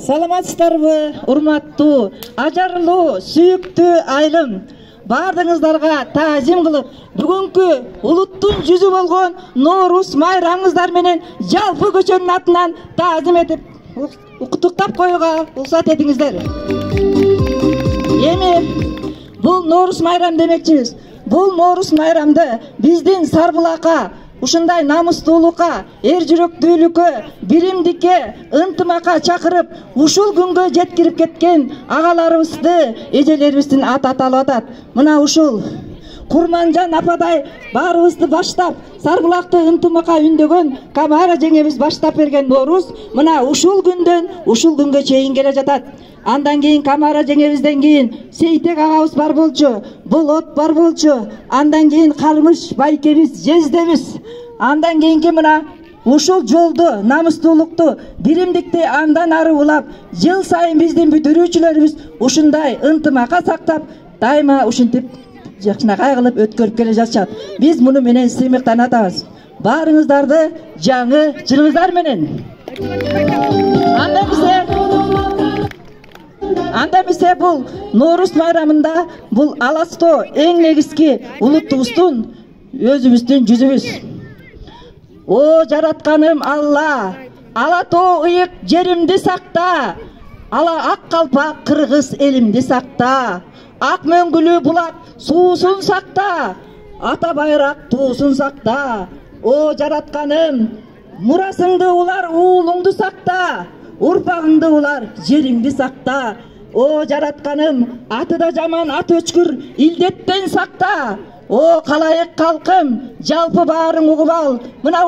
Саламатсыздарбы, урматтуу, ажарлуу, сүйүктүү айылым. Бардыңыздарга таазим кылып, бүгүнкү улуттун жүзү болгон Ноорус майрамыңыздар менен жалпы көчөнүн атынан таазим этип, куттуктап коюуга уруксат этиңиздер. Эми бул Ноорус майрам демекчибиз. Бул Ноорус майрамды биздин Сарбулакка ушундай намыстуулукка, эр жүрөктүүлүккө, биримдикке, ынтымакка чакырып, ушул күнгө жеткирип кеткен агаларыбызды, эжелерибиздин аты аталып атат. Мына ушул Курманжан ападай баарыбызды баштап, Сарбулакты ынтымакка үндөгөн Камара жеңебиз баштап берген Ноорус мына ушул күндөн ушул күнгө чейин келе жатат. Андан кийин Камара жеңебизден кийин Сейтек агабыз бар болчу, Болот бар болчу, андан кийин Кармыш байкебиз, Жездебиз. Андан кийинки мына ушул жолду, намыстуулукту, биримдикти андан ары улап, жыл сайын биздин бүтүрүүчүлөрүбүз ушундай ынтымакка сактап, дайыма ушинтип жакшынакай кылып өткөрүп келе жатышат. Биз муну менен сыймыктанатабыз. Баарыңыздарды жаңы жылыңыздар менен. Анда бизе бул Ноорус майрамында бул аластоо эң негизги улутубуздун өзүбүздүн жүзүбүз. О жаратканым Алла, ала тоо ыйык жеримди сакта, ала ак калпак кыргыз элимди сакта, ак мөңгүлүү булак суусун сакта, ата байрак туусун сакта. О жаратканым, мурасыңды улар уулуңду сакта, урпагыңды улар жериңди сакта. О жаратканым, атыда жаман ат өчкүр илдеттен сакта. О калайык калкым, жалпы баарың угуп ал.